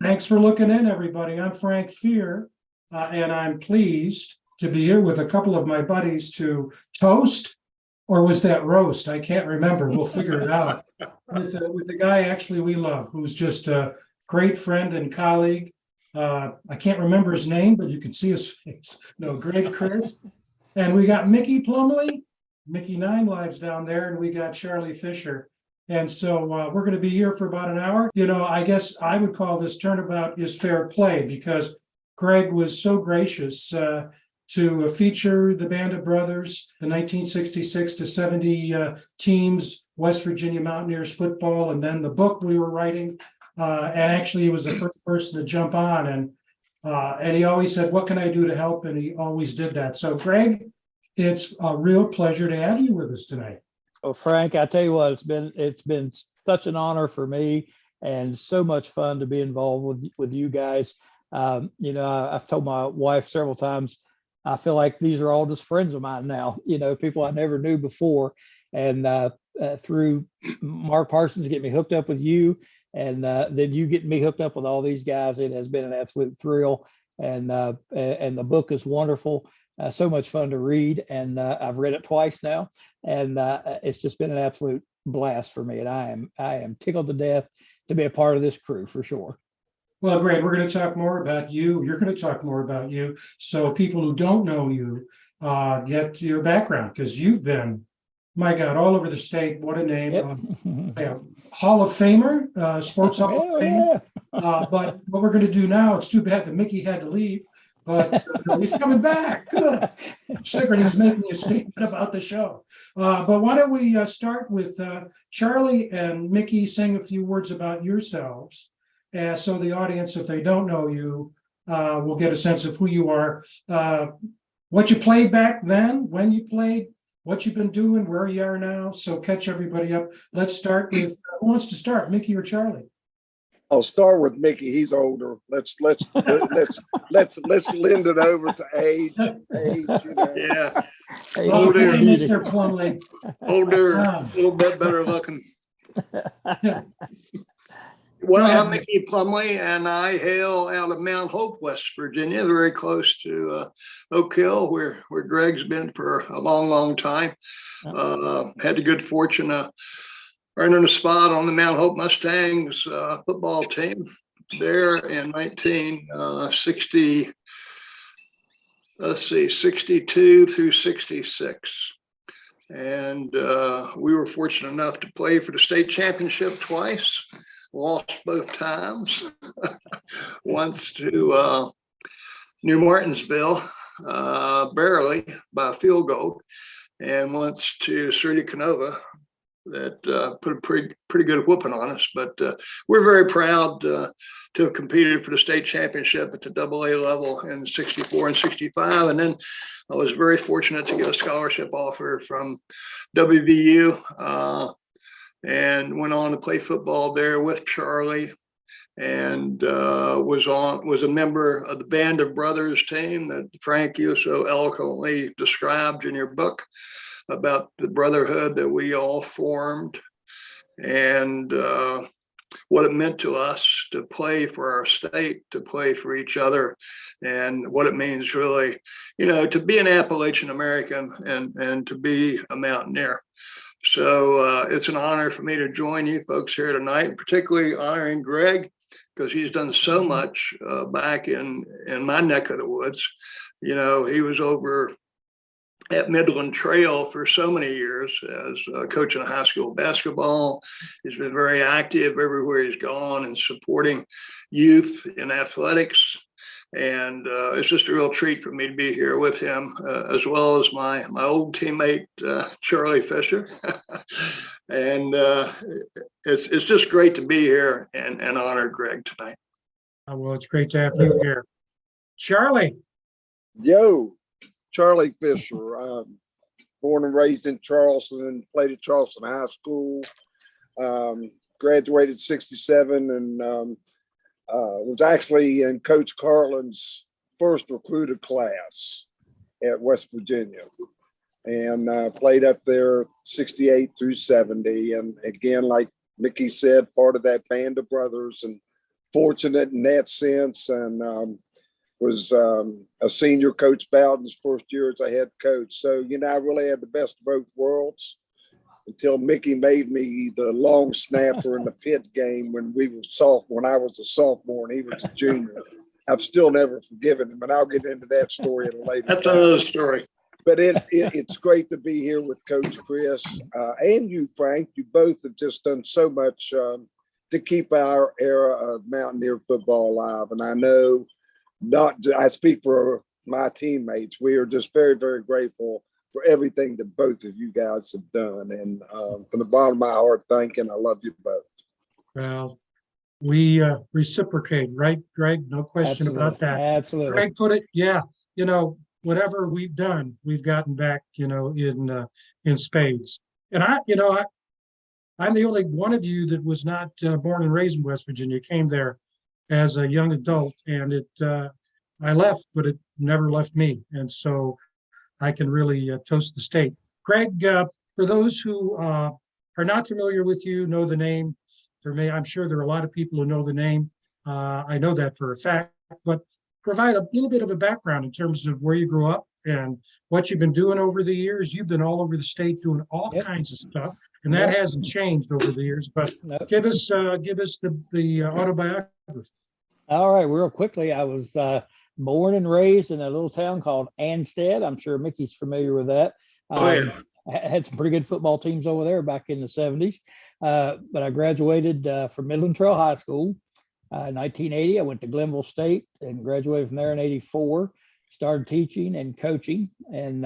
Thanks for looking in, everybody. I'm Frank Fear, and I'm pleased to be here with a couple of my buddies to toast, or was that roast? I can't remember. We'll figure it out. With a guy actually we love, who's just a great friend and colleague. I can't remember his name, but you can see his face. No, Greg Crist. And we got Mickey Plumley, Mickey 9 Lives down there, and we got Charlie Fisher. And so we're going to be here for about an hour. You know, I guess I would call this turnabout is fair play because Greg was so gracious to feature the Band of Brothers, the 1966 to 70 teams, West Virginia Mountaineers football, and then the book we were writing. And actually, he was the first person to jump on, and he always said, "What can I do to help?" And he always did that. So, Greg, it's a real pleasure to have you with us tonight. Well, Frank, I tell you what, it's been such an honor for me and so much fun to be involved with you guys. You know, I've told my wife several times, I feel like these are all just friends of mine now, you know, people I never knew before. And through Mark Parsons getting me hooked up with you, and then you getting me hooked up with all these guys, it has been an absolute thrill. And the book is wonderful. So much fun to read, and I've read it twice now, and it's just been an absolute blast for me. And I am tickled to death to be a part of this crew for sure. Well, great. We're going to talk more about you. You're going to talk more about you. So people who don't know you get your background, because you've been, my God, all over the state. What a name. Yep. Hall of Famer, Sports Hall of Fame. Yeah. But what we're going to do now, it's too bad that Mickey had to leave, but he's coming back. Good. I'm figuring he's making a statement about the show. But why don't we start with Charlie and Mickey saying a few words about yourselves. So the audience, if they don't know you, will get a sense of who you are, what you played back then, when you played, what you've been doing, where you are now. So catch everybody up. Let's start with who wants to start, Mickey or Charlie? I'll start with Mickey. He's older. Let's lend it over to age. You know. Yeah, Hey, older, Okay, Mr. Plumley. older, a little bit better looking. Well, I'm Mickey Plumley, and I hail out of Mount Hope, West Virginia, very close to Oak Hill, where Greg's been for a long, long time. Had the good fortune of earning a spot on the Mount Hope Mustangs football team there in 1960. Let's see, 62 through 66. And we were fortunate enough to play for the state championship twice, lost both times. Once to New Martinsville, barely by a field goal, and once to Cerritos Canova that put a pretty good whooping on us. But we're very proud to have competed for the state championship at the AA level in 64 and 65. And then I was very fortunate to get a scholarship offer from WVU and went on to play football there with Charlie, and was a member of the Band of Brothers team that Frank, you so eloquently described in your book about the brotherhood that we all formed, and what it meant to us to play for our state, to play for each other, and what it means really, you know, to be an Appalachian American and to be a mountaineer. So it's an honor for me to join you folks here tonight, and particularly honoring Greg, because he's done so much back in my neck of the woods. You know, he was over at Midland Trail for so many years as coaching high school basketball. He's been very active everywhere he's gone and supporting youth in athletics. And it's just a real treat for me to be here with him, as well as my old teammate, Charlie Fisher. And it's just great to be here and honor Greg tonight. Well, it's great to have you here. Charlie. Yo, Charlie Fisher. Born and raised in Charleston and played at Charleston High School. Graduated 67 and was actually in Coach Carlin's first recruited class at West Virginia, and played up there 68 through 70. And again, like Mickey said, part of that Band of Brothers, and fortunate in that sense, and was a senior coach Bowden's first year as a head coach. So, I really had the best of both worlds until Mickey made me the long snapper in the pit game when I was a sophomore and he was a junior. I've still never forgiven him, and I'll get into that story at a later That's time. another story. But it's great to be here with Coach Chris and you, Frank. You both have just done so much to keep our era of Mountaineer football alive. And I know I speak for my teammates. We are just very, very grateful for everything that both of you guys have done. And from the bottom of my heart, thank you. And I love you both. Well, we reciprocate, right, Greg? No question about that. Absolutely. Greg put it, yeah, whatever we've done, we've gotten back, in spades. And I'm the only one of you that was not born and raised in West Virginia, came there as a young adult, and I left, but it never left me. And so I can really toast the state. Greg, for those who are not familiar with you, know the name, I'm sure there are a lot of people who know the name. I know that for a fact, but provide a little bit of a background in terms of where you grew up and what you've been doing over the years. You've been all over the state doing all kinds of stuff, and that hasn't changed over the years. But give us the autobiography. All right, real quickly, I was born and raised in a little town called Anstead. I'm sure Mickey's familiar with that. Had some pretty good football teams over there back in the 70s. But I graduated from Midland Trail High School in 1980. I went to Glenville State and graduated from there in 84. Started teaching and coaching, and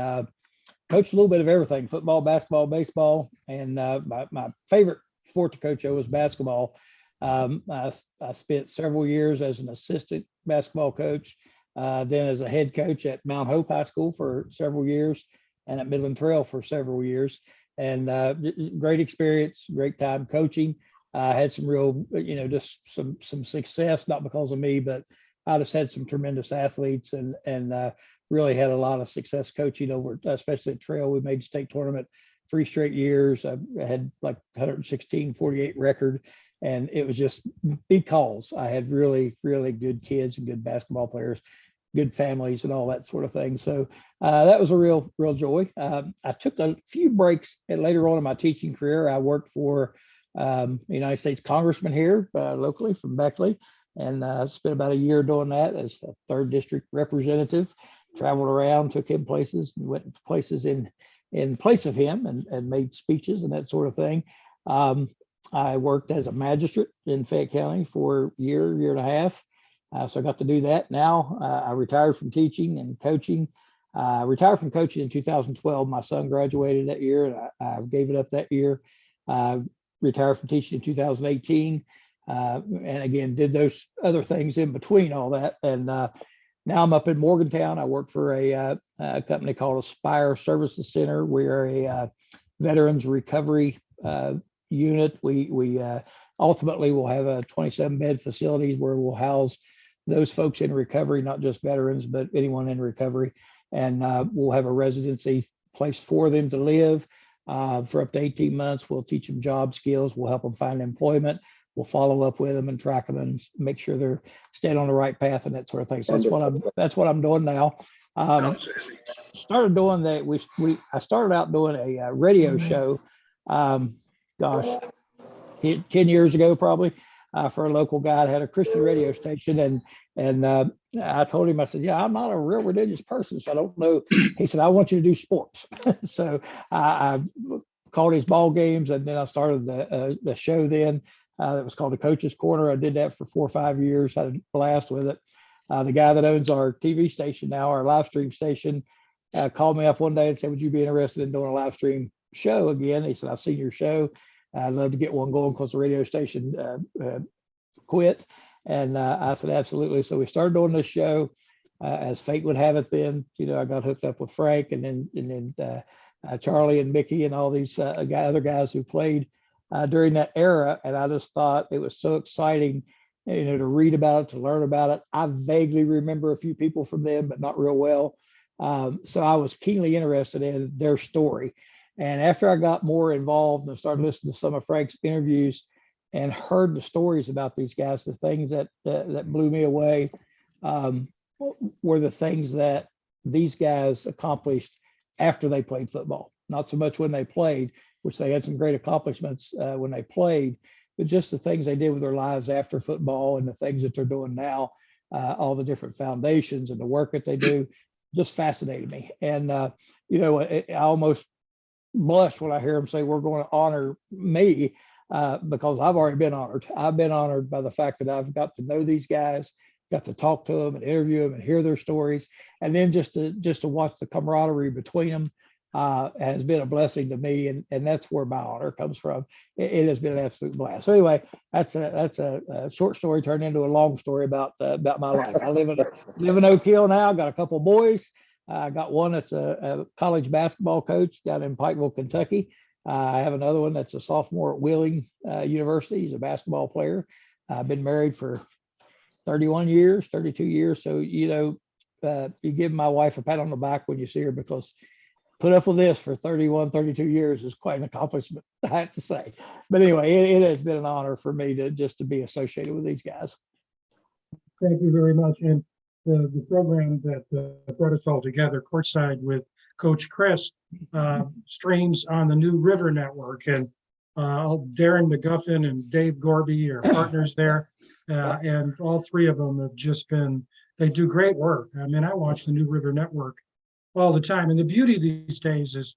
coached a little bit of everything: football, basketball, baseball. And my favorite sport to coach was basketball. I spent several years as an assistant basketball coach, then as a head coach at Mount Hope High School for several years, and at Midland Trail for several years. And great experience, great time coaching. I had some real, just some success, not because of me, but I just had some tremendous athletes and really had a lot of success coaching over, especially at Trail. We made state tournament 3 straight years. I had like 116-48 record. And it was just because I had really, really good kids and good basketball players, good families and all that sort of thing. So that was a real joy. I took a few breaks later on in my teaching career. I worked for the United States Congressman here locally from Beckley, and spent about a year doing that as a 3rd district representative. Traveled around, took him places, and went to places in place of him and made speeches and that sort of thing. I worked as a magistrate in Fayette County for a year and a half. So I got to do that. Now I retired from teaching and coaching. I retired from coaching in 2012. My son graduated that year, and I gave it up that year. Retired from teaching in 2018. And again, did those other things in between all that. And now I'm up in Morgantown. I work for a company called Aspire Services Center. We're a veterans recovery unit. We ultimately will have a 27-bed facilities where we'll house those folks in recovery, not just veterans, but anyone in recovery. And we'll have a residency place for them to live for up to 18 months. We'll teach them job skills. We'll help them find employment. We'll follow up with them and track them and make sure they're staying on the right path and that sort of thing. So that's what I'm doing now. Started doing that. I started out doing a radio show. 10 years ago, probably, for a local guy that had a Christian radio station. And I told him, I said, yeah, I'm not a real religious person, so I don't know. He said, I want you to do sports. So I called his ball games, and then I started the show then that was called the Coach's Corner. I did that for 4 or 5 years, had a blast with it. The guy that owns our TV station now, our live stream station, called me up one day and said, would you be interested in doing a live stream show again? He said, I've seen your show. I'd love to get one going because the radio station quit. And I said, absolutely. So we started doing this show. As fate would have it then, I got hooked up with Frank and then Charlie and Mickey and all these other guys who played during that era. And I just thought it was so exciting, to read about it, to learn about it. I vaguely remember a few people from them, but not real well. So I was keenly interested in their story. And after I got more involved and started listening to some of Frank's interviews, and heard the stories about these guys, the things that blew me away were the things that these guys accomplished after they played football. Not so much when they played, which they had some great accomplishments when they played, but just the things they did with their lives after football and the things that they're doing now, all the different foundations and the work that they do, just fascinated me. And, I almost blush when I hear them say, we're going to honor me because I've already been honored. I've been honored by the fact that I've got to know these guys, got to talk to them and interview them and hear their stories. And then just to watch the camaraderie between them has been a blessing to me. And that's where my honor comes from. It has been an absolute blast. So anyway, that's a short story turned into a long story about my life. I live in Oak Hill now. Got a couple of boys. I got one that's a college basketball coach down in Pikeville, Kentucky. I have another one that's a sophomore at Wheeling University. He's a basketball player. I've been married for 32 years. So, you give my wife a pat on the back when you see her, because put up with this for 32 years is quite an accomplishment, I have to say. But anyway, it has been an honor for me to be associated with these guys. Thank you very much. And the program that brought us all together, Courtside with Coach Crist, streams on the New River Network. And Darren McGuffin and Dave Gorby are partners there. And all three of them have just they do great work. I mean, I watch the New River Network all the time. And the beauty these days is,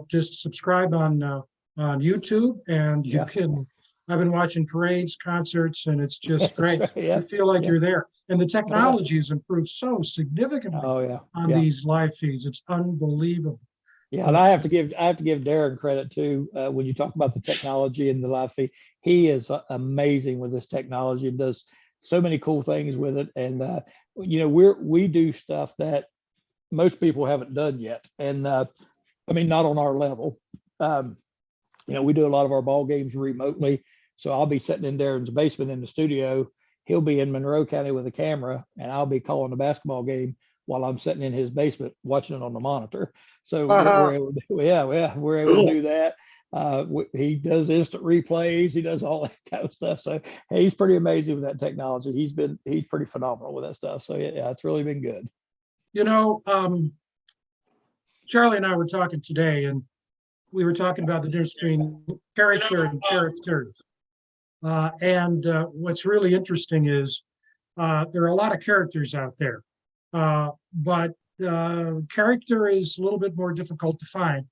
just subscribe on YouTube and you can, I've been watching parades, concerts, and it's just great. You feel like you're there. And the technology has improved so significantly on these live feeds. It's unbelievable. Yeah, and I have to give Darren credit too. When you talk about the technology and the live feed, he is amazing with this technology and does so many cool things with it. And we do stuff that most people haven't done yet. And not on our level. We do a lot of our ball games remotely. So I'll be sitting in Darren's basement in the studio. He'll be in Monroe County with a camera, and I'll be calling the basketball game while I'm sitting in his basement watching it on the monitor. So we're able to do that. He does instant replays. He does all that kind of stuff. So he's pretty amazing with that technology. He's pretty phenomenal with that stuff. So yeah, it's really been good. Charlie and I were talking today, and we were talking about the difference between character and characters. What's really interesting is there are a lot of characters out there, but character is a little bit more difficult to find.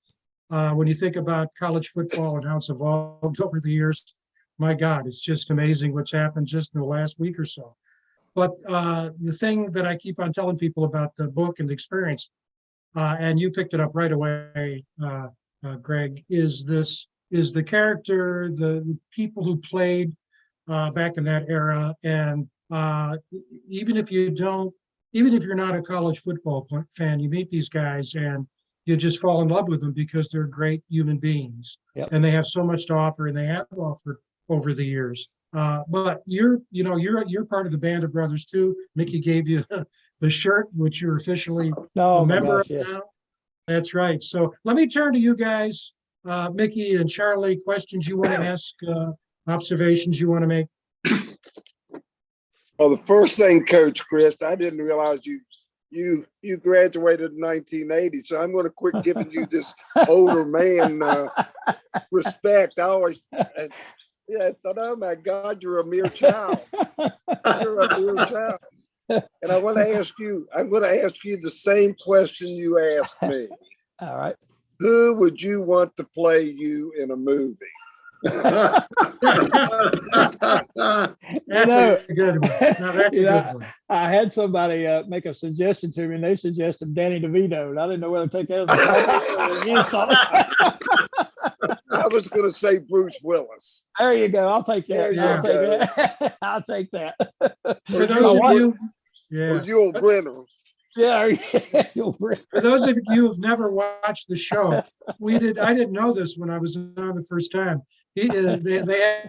When you think about college football and how it's evolved over the years, my God, it's just amazing what's happened just in the last week or so. But the thing that I keep on telling people about the book and the experience, and you picked it up right away, Greg, is the character, the people who played back in that era. And even if you're not a college football fan, you meet these guys and you just fall in love with them because they're great human beings. Yep. And they have so much to offer, and they have offered over the years. But you're part of the band of brothers too. Mickey gave you the shirt, which you're officially a member of now. That's right. So let me turn to you guys, Mickey and Charlie. Questions you want to ask, observations you want to make? Well, the first thing, Coach Crist, I didn't realize you graduated in 1980, so I'm going to quit giving you this older man respect. I thought, oh my God, you're a mere child. You're a mere child. And I'm going to ask you the same question you asked me. All right. Who would you want to play you in a movie? That's a good one. No, that's a good one. I had somebody make a suggestion to me, and they suggested Danny DeVito, and I didn't know whether to take that as a insult. I was going to say Bruce Willis. There you go. I'll take that. I'll take that. For those of you, or Yul Brynner. Yeah. For those of you who've never watched the show, I didn't know this when I was on the first time. They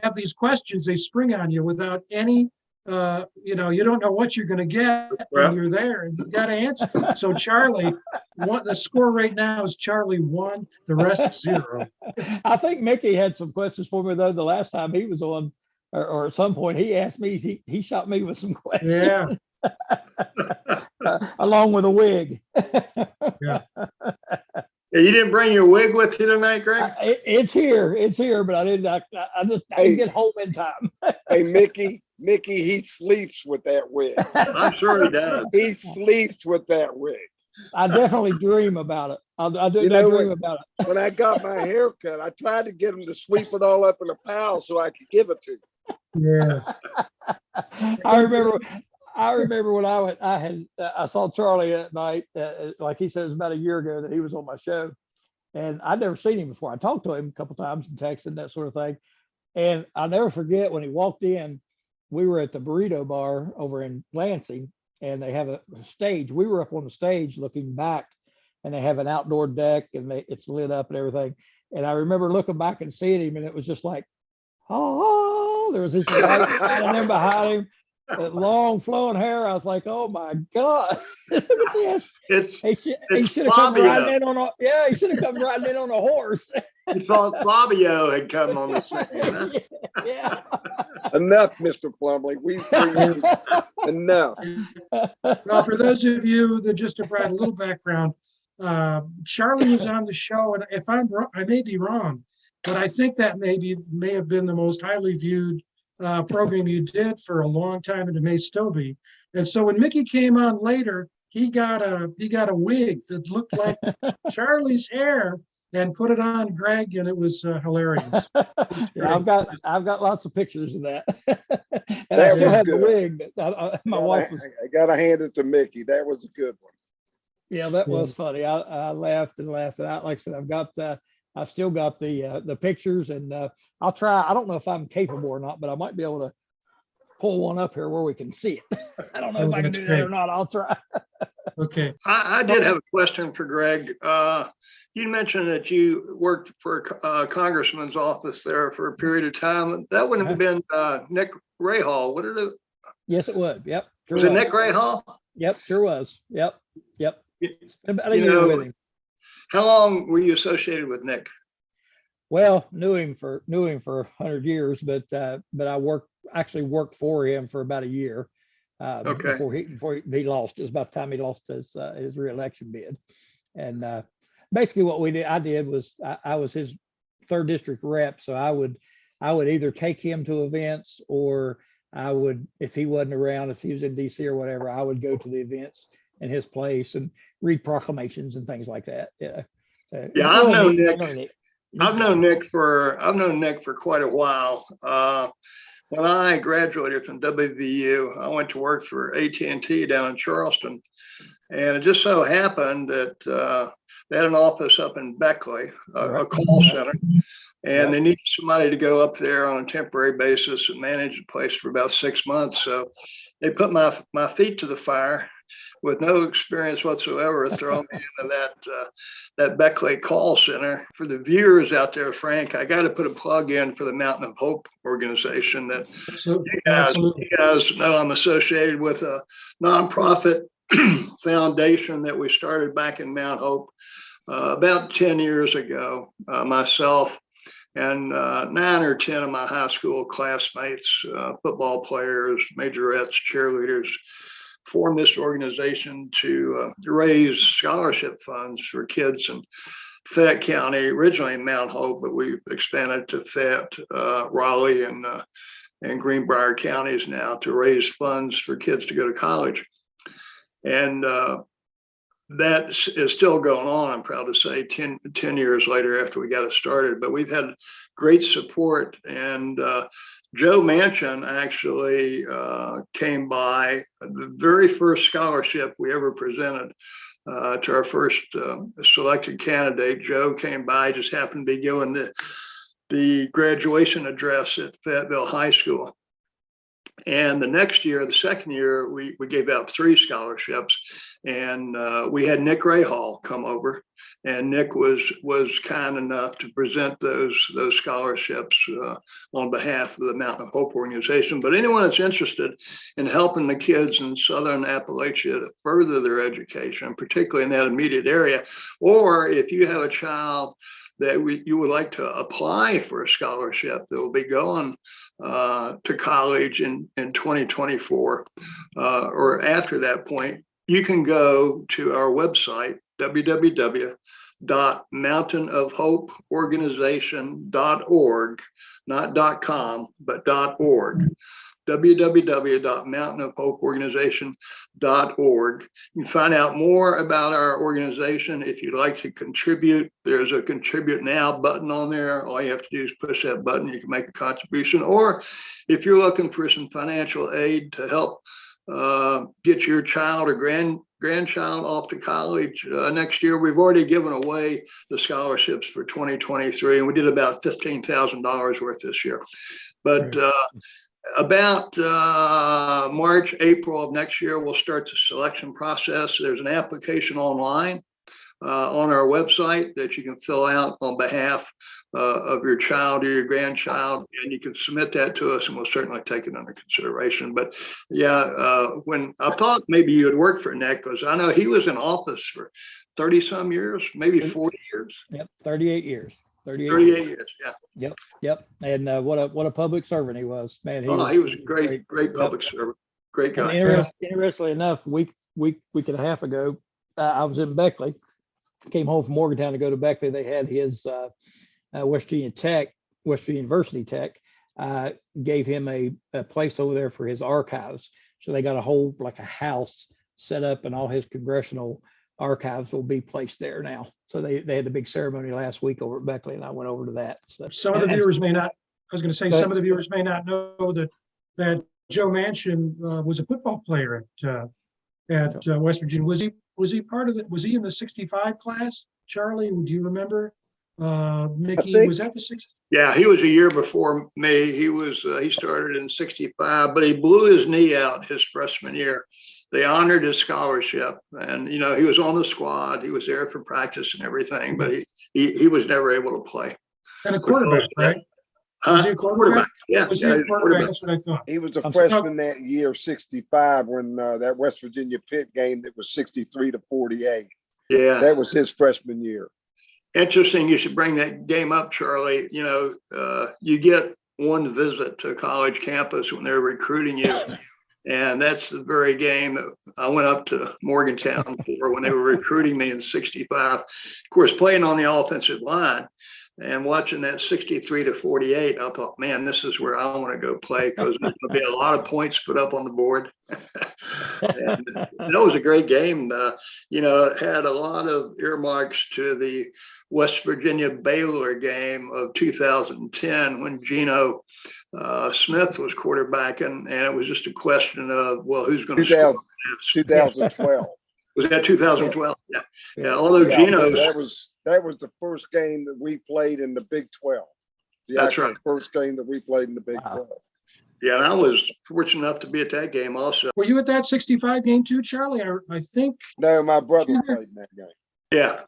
have these questions they spring on you without any you don't know what you're going to get when you're there, and you got to answer. So Charlie, the score right now is Charlie 1, the rest 0. I think Mickey had some questions for me though the last time he was on, or at some point he asked me, he shot me with some questions. Yeah. Along with a wig. Yeah. Yeah, you didn't bring your wig with you tonight, Greg? It's here, but I didn't get home in time. Hey, Mickey, he sleeps with that wig. I'm sure he does. He sleeps with that wig. I definitely dream about it. I dream about it. When I got my hair cut, I tried to get him to sweep it all up in a pile so I could give it to him. Yeah. I remember when I saw Charlie at night, like he said, it was about a year ago that he was on my show, and I'd never seen him before. I talked to him a couple times in text and that sort of thing. And I'll never forget when he walked in, we were at the burrito bar over in Lansing, and they have a stage. We were up on the stage looking back, and they have an outdoor deck, and it's lit up and everything. And I remember looking back and seeing him, and it was just like, oh, there was this light shining in behind him, that long flowing hair. I was like, oh my God, look at this. He should have come riding in on he should have come riding in on a horse. You thought Fabio had come on the scene, huh? Yeah. Enough, Mr. Plumley. Enough. Well, for those of you that just to provide a little background, Charlie was on the show, and if I'm wrong, I may be wrong, but I think that may have been the most highly viewed program you did for a long time, and it may still be. And so when Mickey came on later, he got a wig that looked like Charlie's hair and put it on Greg, and it was hilarious. Yeah, I've got lots of pictures of that. And That I still was have good. the wig. My wife was. I gotta hand it to Mickey. That was a good one. Yeah, that was funny. I laughed and laughed. And like I said, I've still got the pictures, and I'll try. I don't know if I'm capable or not, but I might be able to pull one up here where we can see it. I don't know if I can do that or not. I'll try. Okay. I did have a question for Greg. You mentioned that you worked for a congressman's office there for a period of time. That wouldn't have been Nick Rahal, would it have? Yes, it would. Yep. Sure Was it Nick Rahal? Yep, sure was. Yep. It's been about a You year know, with him. How long were you associated with Nick? Well, knew him for 100 years, but I actually worked for him for about a year before he lost. It was about the time he lost his reelection bid. And basically what I did was I was his 3rd district rep. So I would either take him to events, or I would, if he wasn't around, if he was in DC or whatever, I would go to the events in his place and read proclamations and things like that. Yeah. I've known Nick. I've known Nick for quite a while. When I graduated from WVU, I went to work for AT&T down in Charleston, and it just so happened that they had an office up in Beckley, a call center, and they needed somebody to go up there on a temporary basis and manage the place for about 6 months. So they put my feet to the fire with no experience whatsoever, throwing me into that Beckley call center. For the viewers out there, Frank, I got to put a plug in for the Mountain of Hope organization that you guys know I'm associated with, a nonprofit foundation that we started back in Mount Hope about 10 years ago. Myself and 9 or 10 of my high school classmates, football players, majorettes, cheerleaders, formed this organization to raise scholarship funds for kids in Fayette County, originally Mount Hope, but we expanded to Fayette, Raleigh, and Greenbrier counties now, to raise funds for kids to go to college. And that is still going on, I'm proud to say, 10 years later after we got it started. But we've had great support. And Joe Manchin actually came by. The very first scholarship we ever presented to our first selected candidate. Joe came by, just happened to be giving the graduation address at Fayetteville High School. And the next year, the second year, we gave out 3 scholarships. And we had Nick Rahal come over, and Nick was kind enough to present those scholarships on behalf of the Mountain of Hope organization. But anyone that's interested in helping the kids in Southern Appalachia to further their education, particularly in that immediate area, or if you have a child that you would like to apply for a scholarship that will be going to college in 2024 or after that point, you can go to our website, www.mountainofhopeorganization.org, not .com, but .org. www.mountainofhopeorganization.org. You can find out more about our organization. If you'd like to contribute, there's a contribute now button on there. All you have to do is push that button. You can make a contribution. Or if you're looking for some financial aid to help get your child or grandchild off to college next year, we've already given away the scholarships for 2023, and we did about $15,000 worth this year. But about March, April of next year, we'll start the selection process. There's an application online on our website that you can fill out on behalf of your child or your grandchild, and you can submit that to us, and we'll certainly take it under consideration. But yeah, when I thought maybe you had worked for Nick, because I know he was in office for 30 some years, maybe 40 years. Yep, 38 years. 38 years, yeah. Yep. And what a public servant he was, man. He was a great public servant, great guy. And interestingly enough, week and a half ago, I was in Beckley. Came home from Morgantown to go to Beckley. They had his West Virginia University Tech gave him a place over there for his archives. So they got a whole, like a house set up, and all his congressional archives will be placed there now. So they had the big ceremony last week over at Beckley, and I went over to that. So, some of the viewers may not, I was going to say, some of the viewers may not know that Joe Manchin was a football player at West Virginia. Was he part of it? Was he in the 65 class? Charlie, do you remember? Mickey, was that the 60? Yeah, he was a year before me. He started in 65, but he blew his knee out his freshman year. They honored his scholarship, and he was on the squad. He was there for practice and everything, but he was never able to play. And a quarterback, right? Was he a quarterback? Yeah. Was he a quarterback? That's what I thought. He was a freshman that year, 65, when that West Virginia Pitt game that was 63-48. Yeah. That was his freshman year. Interesting. You should bring that game up, Charlie. You get one visit to college campus when they're recruiting you. And that's the very game that I went up to Morgantown for when they were recruiting me in 65. Of course, playing on the offensive line and watching that 63-48, I thought, man, this is where I want to go play, because there's going to be a lot of points put up on the board. And that was a great game. It had a lot of earmarks to the West Virginia Baylor game of 2010 when Geno Smith was quarterbacking, and it was just a question of, well, who's going to score? 2012. Was that 2012? Yeah. Although Geno's. That was the first game that we played in the Big 12. That's right. First game that we played in the Big 12. Yeah, and I was fortunate enough to be at that game also. Were you at that 65 game too, Charlie? I think. No, my brother played in that game. Yeah.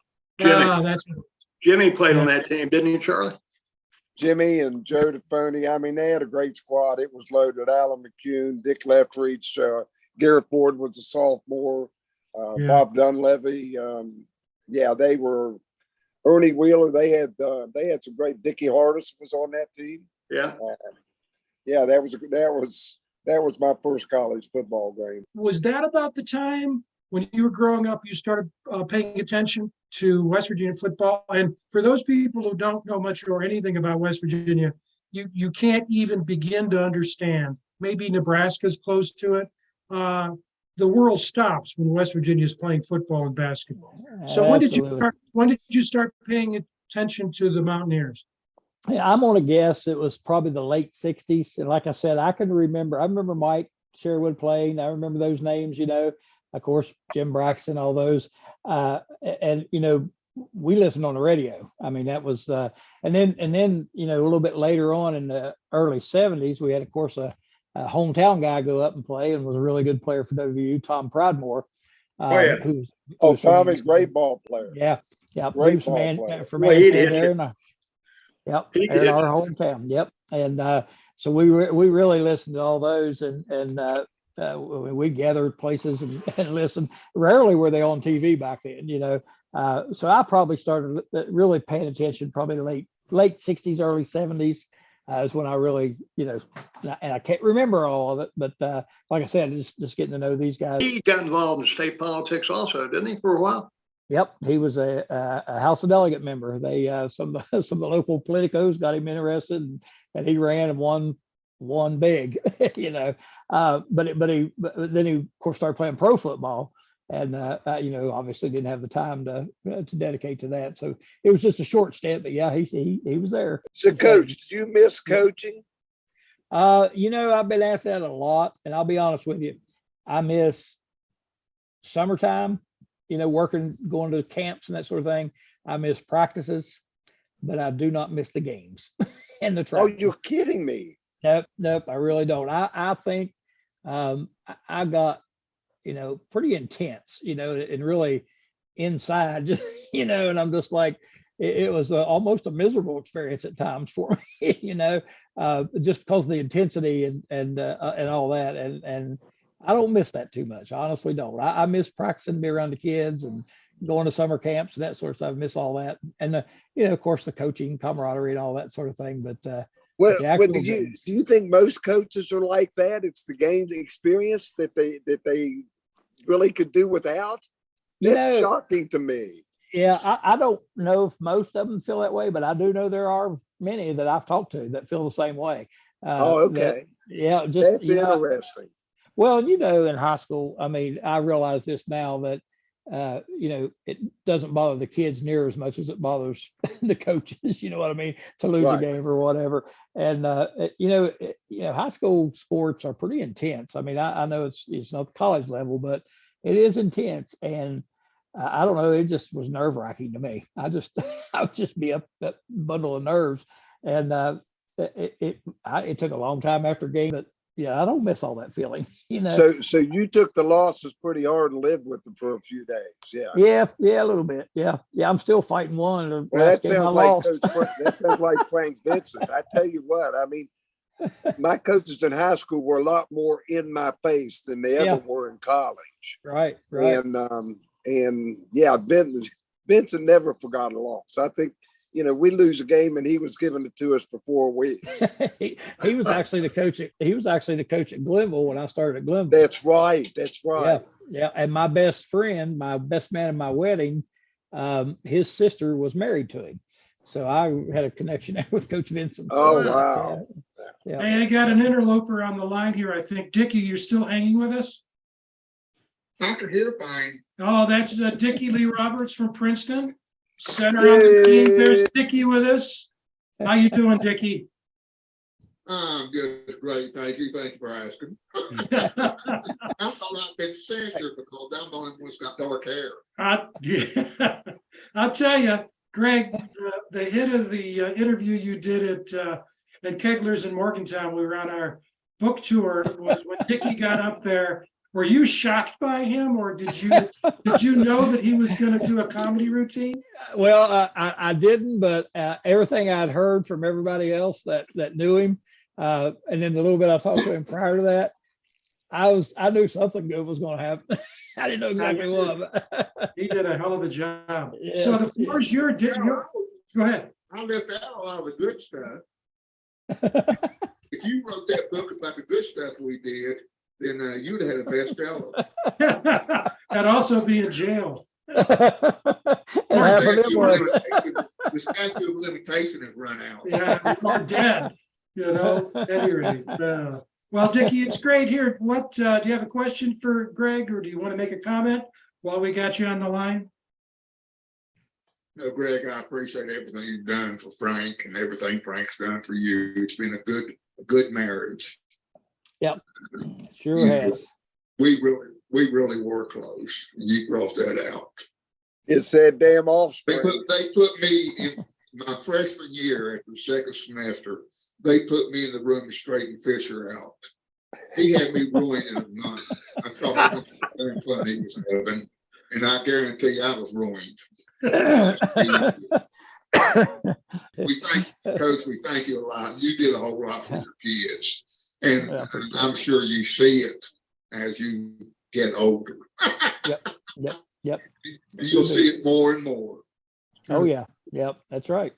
Jimmy played on that team, didn't he, Charlie? Jimmy and Joe DeFoney. I mean, they had a great squad. It was loaded. Alan McCune, Dick Leftreach, Garrett Ford was a sophomore, Bob Dunleavy. They were. Ernie Wheeler, they had some great. Dickie Hardis was on that team. Yeah, that was my first college football game. Was that about the time when you were growing up, you started paying attention to West Virginia football? And for those people who don't know much or anything about West Virginia, you can't even begin to understand. Maybe Nebraska's close to it. The world stops when West Virginia is playing football and basketball. So when did you start paying attention to the Mountaineers? Yeah, I'm gonna guess it was probably the late 60s. And like I said, I remember Mike Sherwood playing. I remember those names, of course, Jim Braxton, all those. And we listened on the radio. I mean, that was and then a little bit later on in the early 70s, we had, of course, a hometown guy go up and play, and was a really good player for WVU, Tom Pridemore. yeah. who Oh, was from- Tommy's great ball player. Yeah, yeah. Great He was ball player. for Well, he Mansfield did. there. Yep, He they're in did. our hometown. Yep, and so we really listened to all those, and we gathered places and listened. Rarely were they on TV back then, you know. So I probably started really paying attention probably late 60s, early 70s is when I really, you know, and I can't remember all of it, but like I said, just getting to know these guys. He got involved in state politics also, didn't he, for a while? Yep, he was a House of Delegate member. They some of the local politicos got him interested, and he ran and won big, you know. But then he of course started playing pro football, and you know, obviously didn't have the time to dedicate to that. So it was just a short stint, but yeah, he was there. So, Coach, do you miss coaching? You know, I've been asked that a lot, and I'll be honest with you, I miss summertime. You know, going to camps and that sort of thing. I miss practices, but I do not miss the games and the Oh, track. you're kidding me. Nope, I really don't. I think I got, you know, pretty intense, you know, and really inside, you know, and I'm just like, it was almost a miserable experience at times for me, you know, just because of the intensity and all that. And I don't miss that too much. I honestly don't. I miss practicing to be around the kids and going to summer camps and that sort of stuff. I miss all that. And, you know, of course, the coaching camaraderie and all that sort of thing. But Well, the actual do games. you think most coaches are like that? It's the game experience that they really could do without? You That's know, shocking to me. Yeah, I don't know if most of them feel that way, but I do know there are many that I've talked to that feel the same way. Oh, okay. Yeah, just That's you know, interesting. well, you know, in high school, I mean, I realize this now that you know, it doesn't bother the kids near as much as it bothers the coaches. You know what I mean? To lose a Right. game or whatever. And you know, high school sports are pretty intense. I mean, I know it's not the college level, but it is intense. And I don't know, it just was nerve wracking to me. I would just be a bundle of nerves. And it took a long time after game, but yeah, I don't miss all that feeling, you know. So you took the losses pretty hard and lived with them for a few days. Yeah, a little bit. Yeah, I'm still fighting one. The Well, last that game I sounds like lost. that sounds like Frank Vincent. I tell you what, I mean, my coaches in high school were a lot more in my face than they ever were in college. Right. And yeah, Vincent never forgot a loss. I think, you know, we lose a game and he was giving it to us for 4 weeks. he was actually the coach. He was actually the coach at Glenville when I started at Glenville. That's right. Yeah. And my best friend, my best man at my wedding, his sister was married to him, so I had a connection there with Coach Vincent. Oh, So, wow. Yeah. Hey, I got an interloper on the line here. I think Dickie, you're still hanging with us? I can hear fine. Oh, that's Dickielee Roberts from Princeton. Center on the team. There's Dickie with us. How you doing, Dickie? I'm good, great, thank you for asking. I thought I'd been censored because I'm the only one who's got dark hair. Yeah. I'll tell you, Greg, the hit of the interview you did at Kegler's in Morgantown, we were on our book tour, was when Dickie got up there. Were you shocked by him, or did you know that he was going to do a comedy routine? Well, I didn't, but everything I'd heard from everybody else that knew him, and then the little bit I talked to him prior to that, I knew something good was going to happen. I didn't know exactly what. He did a hell of a job. Yes, So the floor is yours. Go ahead. I left out a lot of the good stuff. If you wrote that book about the good stuff we did, then you'd have had a bestseller. I'd also be in jail. The statute of limitation has run out. Yeah, or dead, you know, at any rate. Well, Dickie, it's great here. What, do you have a question for Greg, or do you want to make a comment while we got you on the line? No, Greg, I appreciate everything you've done for Frank and everything Frank's done for you. It's been a good marriage. Yep, sure has. We really were close. You brought that out. It's that damn offspring. They put me in my freshman year at the second semester. They put me in the room to straighten Fisher out. He had me ruined in a month. I saw how much fun he was having, and I guarantee I was ruined. We thank Coach. We thank you a lot. You did a whole lot for your kids, and I appreciate I'm sure you see it as you get older. Yep. You'll see it more and more. Oh yeah. Yep. That's right.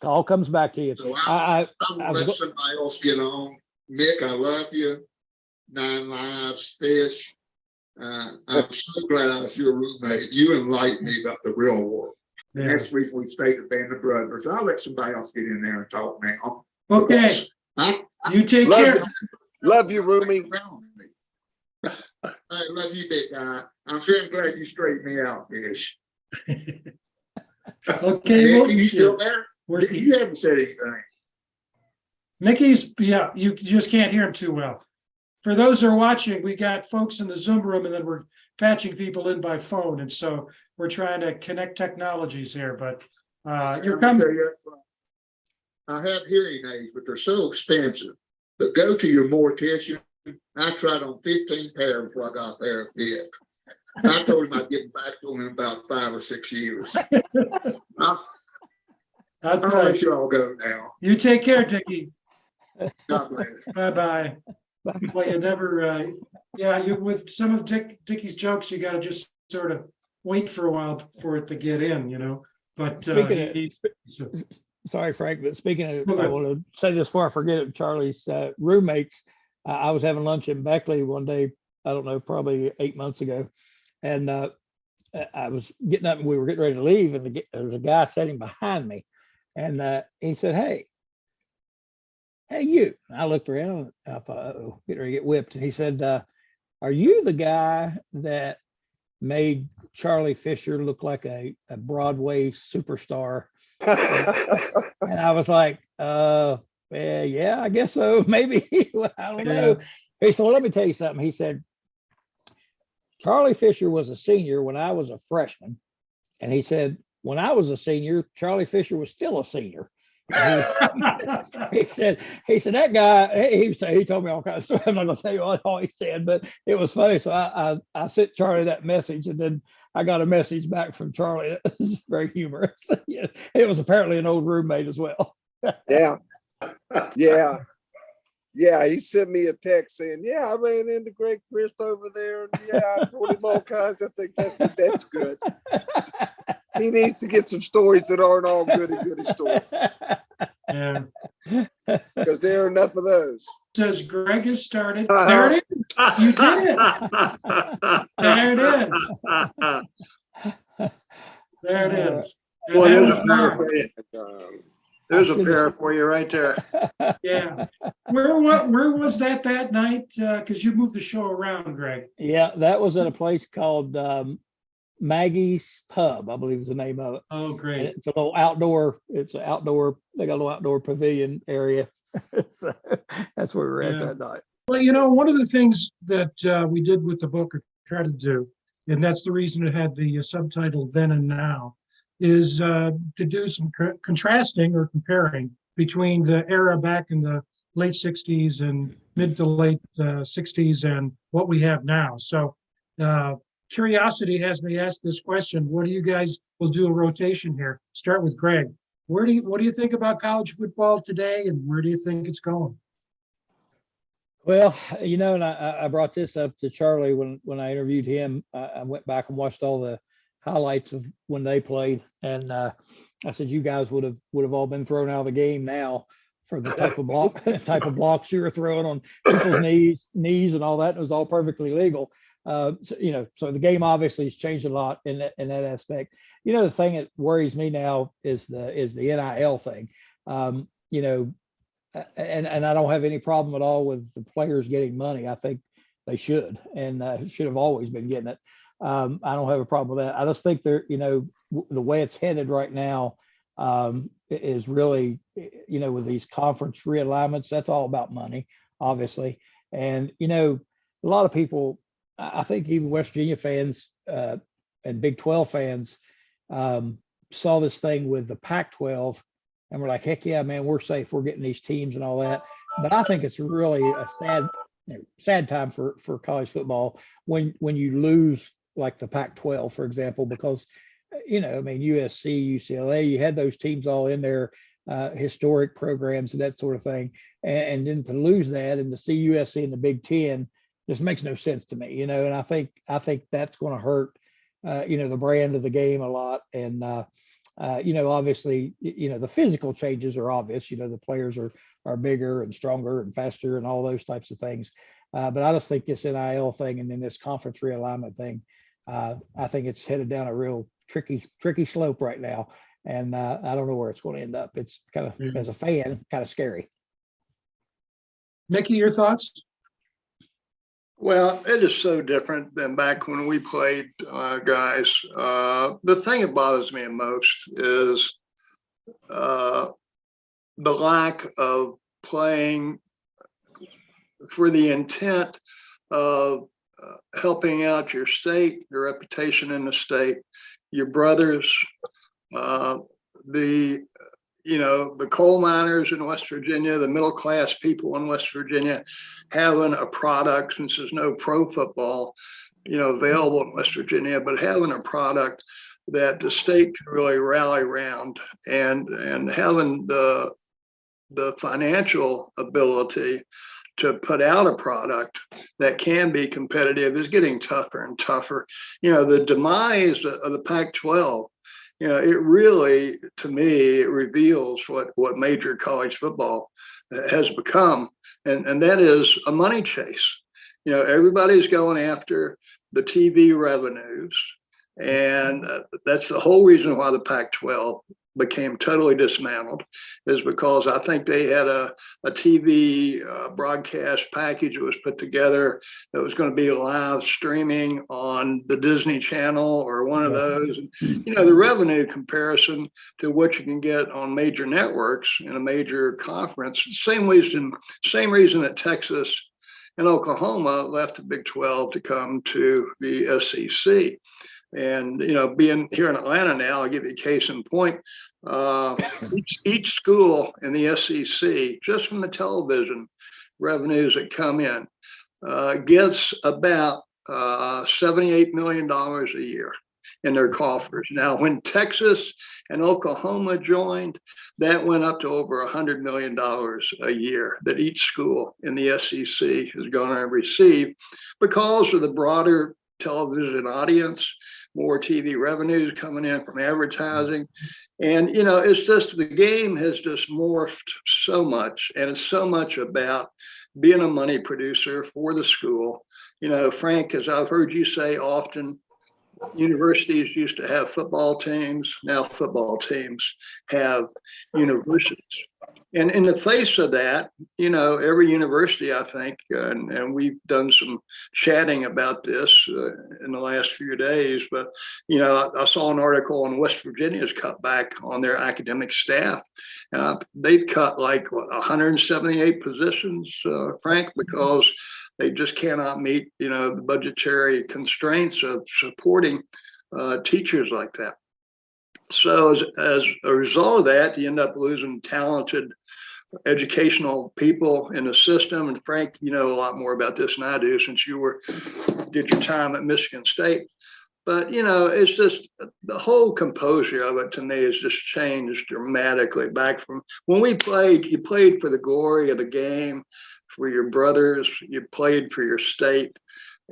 It all comes back to you. So I I'm gonna was let go- somebody else get on. Mick, I love you. 9 Lives, Fish. I'm so glad I was your roommate. You enlightened me about the real world. Yeah. Next week we stay at Band of Brothers. I'll let somebody else get in there and talk now. Okay, I you take Love care. you. Love you, Roomie. I love you, big guy. I'm sure glad you straightened me out, Fish. Okay, Nick, well, you still there? where's You haven't said anything. Mickey's, yeah, you just can't hear him too well. For those who are watching, we got folks in the Zoom room and then we're patching people in by phone. And so we're trying to connect technologies here, but you're Let me coming. tell you up front, I have hearing aids, but they're so expensive. But go to your mortician. I tried on 15 pairs before I got there. I told him I'd get back to him in about 5 or 6 years. I'll let you all go now. You take care, Dickie. God bless. Bye-bye. Well, you never, yeah, you, with some of Dickie's jokes, you gotta just sort of wait for a while for it to get in, you know, but. Speaking so- Sorry, Frank, but speaking of, Okay. I want to say this before I forget it, Charlie's roommates. I was having lunch in Beckley one day, I don't know, probably 8 months ago. And I was getting up and we were getting ready to leave, and there was a guy sitting behind me. And he said, hey, you. And I looked around, and I thought, uh-oh, getting ready to get whipped. And he said, are you the guy that made Charlie Fisher look like a Broadway superstar? And I was like, yeah, I guess so. Maybe. I don't know. He said, well, let me tell you something. He said, Charlie Fisher was a senior when I was a freshman. And he said, when I was a senior, Charlie Fisher was still a senior. He said that guy, he told me all kinds of stuff. I'm not gonna tell you all he said, but it was funny. So I sent Charlie that message, and then I got a message back from Charlie that was very humorous. Yeah, it was apparently an old roommate as well. Yeah. He sent me a text saying, yeah, I ran into Greg Crist over there. And yeah, I told him all kinds. I think that's good. He needs to get some stories that aren't all goody stories, Yeah. because there are enough of those. Says Greg has started. There it is. You did it. There it is. There it is. And Well, that there's was a pair Bob. for you. Um, There's a pair for you right there. Yeah. Where was that night? Because you moved the show around, Greg. Yeah, that was at a place called Maggie's Pub, I believe is the name of it. Oh, And great. it's a little outdoor, they got a little outdoor pavilion area. So that's where we were at Yeah. that night. Well, you know, one of the things that we did with the book, or try to do, and that's the reason it had the subtitle Then and Now, is to do some contrasting or comparing between the era back in the late 60s and mid to late 60s and what we have now. So curiosity has me ask this question. What do you guys, will do a rotation here. Start with Greg. What do you think about college football today, and where do you think it's going? Well, you know, and I brought this up to Charlie when I interviewed him. I went back and watched all the highlights of when they played, and I said you guys would have all been thrown out of the game now for the type of blocks you were throwing on people's knees and all that. And it was all perfectly legal. So, you know, so the game obviously has changed a lot in that aspect. You know, the thing that worries me now is the NIL thing. You know, and I don't have any problem at all with the players getting money. I think they should, and should have always been getting it. I don't have a problem with that. I just think they're, you know, the way it's headed right now is really, you know, with these conference realignments, that's all about money, obviously. And, you know, a lot of people, I think even West Virginia fans and Big 12 fans saw this thing with the Pac-12 and we're like, heck yeah, man, we're safe. We're getting these teams and all that. But I think it's really a sad time for college football when you lose like the Pac-12, for example, because I mean, USC, UCLA, you had those teams all in there, historic programs and that sort of thing, and then to lose that and to see USC in the Big Ten just makes no sense to me, and I think that's going to hurt, the brand of the game a lot. And obviously, the physical changes are obvious. The players are bigger and stronger and faster and all those types of things. But I just think this NIL thing and then this conference realignment thing, I think it's headed down a real tricky slope right now. And I don't know where it's going to end up. It's kind of, as a fan, kind of scary. Mickey, your thoughts? Well, it is so different than back when we played, guys. The thing that bothers me most is the lack of playing for the intent of helping out your state, your reputation in the state, your brothers, the coal miners in West Virginia, the middle class people in West Virginia, having a product, since there's no pro football, available in West Virginia, but having a product that the state can really rally around, and having the financial ability to put out a product that can be competitive is getting tougher and tougher. The demise of the Pac-12, it really, to me, it reveals what major college football has become. And that is a money chase. Everybody's going after the TV revenues. And that's the whole reason why the Pac-12 became totally dismantled, is because I think they had a TV broadcast package that was put together that was going to be live streaming on the Disney Channel or one of those. The revenue comparison to what you can get on major networks in a major conference, same reason that Texas and Oklahoma left the Big 12 to come to the SEC. And, being here in Atlanta now, I'll give you a case in point. Each school in the SEC, just from the television revenues that come in, gets about $78 million a year in their coffers. Now, when Texas and Oklahoma joined, that went up to over $100 million a year that each school in the SEC is going to receive because of the broader television audience, more TV revenues coming in from advertising. And, it's just, the game has just morphed so much, and it's so much about being a money producer for the school. Frank, as I've heard you say often, universities used to have football teams. Now football teams have universities. And in the face of that, every university, I think, and we've done some chatting about this in the last few days, but, I saw an article on West Virginia's cut back on their academic staff. They've cut like 178 positions, Frank, because they just cannot meet, the budgetary constraints of supporting teachers like that. So as a result of that, you end up losing talented educational people in the system. And Frank, you know a lot more about this than I do, since you did your time at Michigan State. But, it's just the whole composure of it to me has just changed dramatically. Back from when we played, you played for the glory of the game, for your brothers, you played for your state,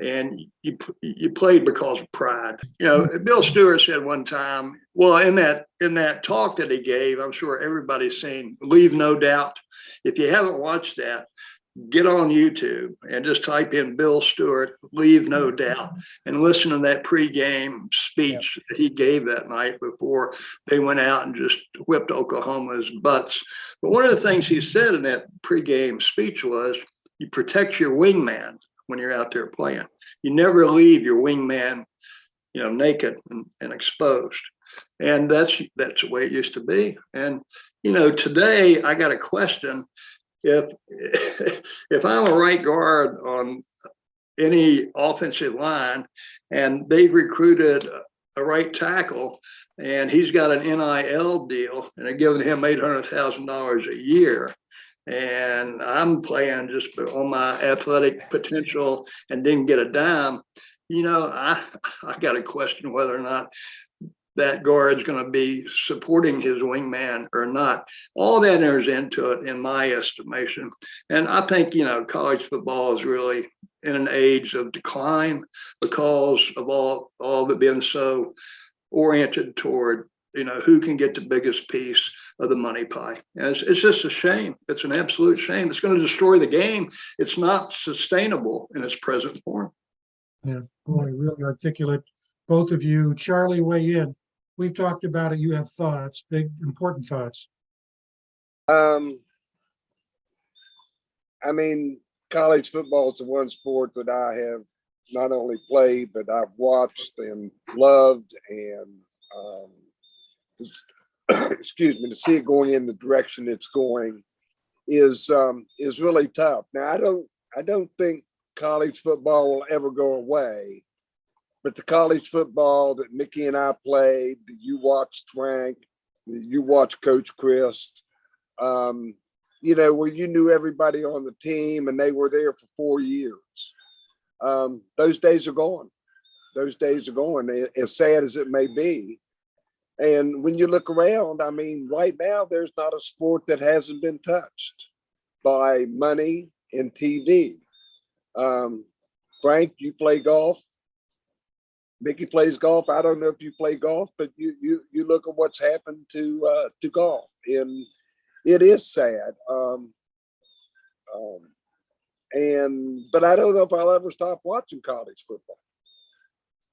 and you played because of pride. Bill Stewart said one time, well, in that talk that he gave, I'm sure everybody's seen Leave No Doubt. If you haven't watched that, get on YouTube and just type in Bill Stewart, Leave No Doubt, and listen to that pregame speech that he gave that night before they went out and just whipped Oklahoma's butts. But one of the things he said in that pregame speech was, you protect your wingman when you're out there playing. You never leave your wingman, naked and exposed. And that's the way it used to be. And, today I got a question. If I'm a right guard on any offensive line and they've recruited a right tackle and he's got an NIL deal and they're giving him $800,000 a year, and I'm playing just on my athletic potential and didn't get a dime, I got to question whether or not that guard's going to be supporting his wingman or not. All that enters into it, in my estimation. And I think, college football is really in an age of decline because of all of it being so oriented toward, who can get the biggest piece of the money pie. And it's just a shame. It's an absolute shame. It's going to destroy the game. It's not sustainable in its present form. Yeah, boy, really articulate, both of you. Charlie, weigh in. We've talked about it. You have thoughts, big, important thoughts. I mean, college football is the one sport that I have not only played, but I've watched and loved, and excuse me, to see it going in the direction it's going is really tough. Now, I don't think college football will ever go away, but the college football that Mickey and I played, that you watched, Frank, that you watched Coach Crist, where you knew everybody on the team and they were there for 4 years. Those days are gone. Those days are gone, as sad as it may be. And when you look around, I mean, right now, there's not a sport that hasn't been touched by money and TV. Frank, you play golf. Mickey plays golf. I don't know if you play golf, but you look at what's happened to golf, and it is sad. But I don't know if I'll ever stop watching college football.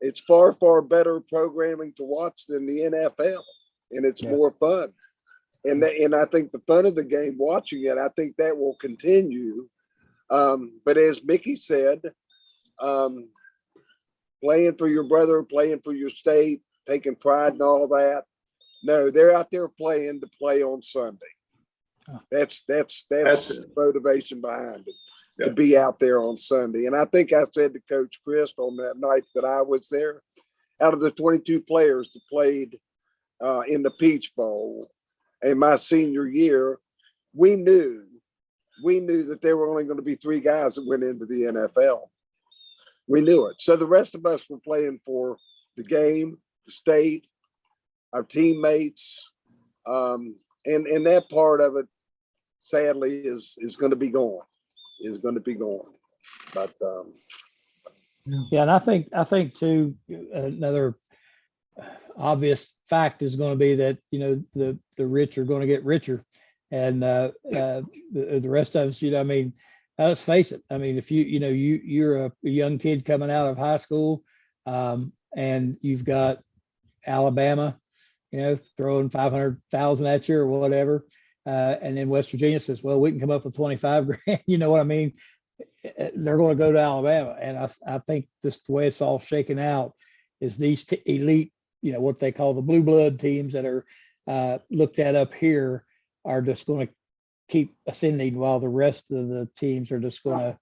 It's far, far better programming to watch than the NFL, and it's more fun. And I think the fun of the game, watching it, I think that will continue. But as Mickey said, playing for your brother, playing for your state, taking pride in all that. No, they're out there playing to play on Sunday. That's the motivation behind it. To be out there on Sunday. And I think I said to Coach Crist on that night that I was there, out of the 22 players that played in the Peach Bowl in my senior year, we knew that there were only going to be 3 guys that went into the NFL. We knew it. So the rest of us were playing for the game, the state, our teammates, and that part of it, sadly, is going to be gone. But yeah, and I think too, another obvious fact is going to be that the rich are going to get richer, and the rest of us, I mean, let's face it. I mean, if you're a young kid coming out of high school, and you've got Alabama, throwing 500,000 at you or whatever. And then West Virginia says, well, we can come up with 25 grand. You know what I mean? They're going to go to Alabama. And I think this, the way it's all shaken out is these elite, what they call the blue blood teams that are looked at up here are just going to keep ascending while the rest of the teams are just going to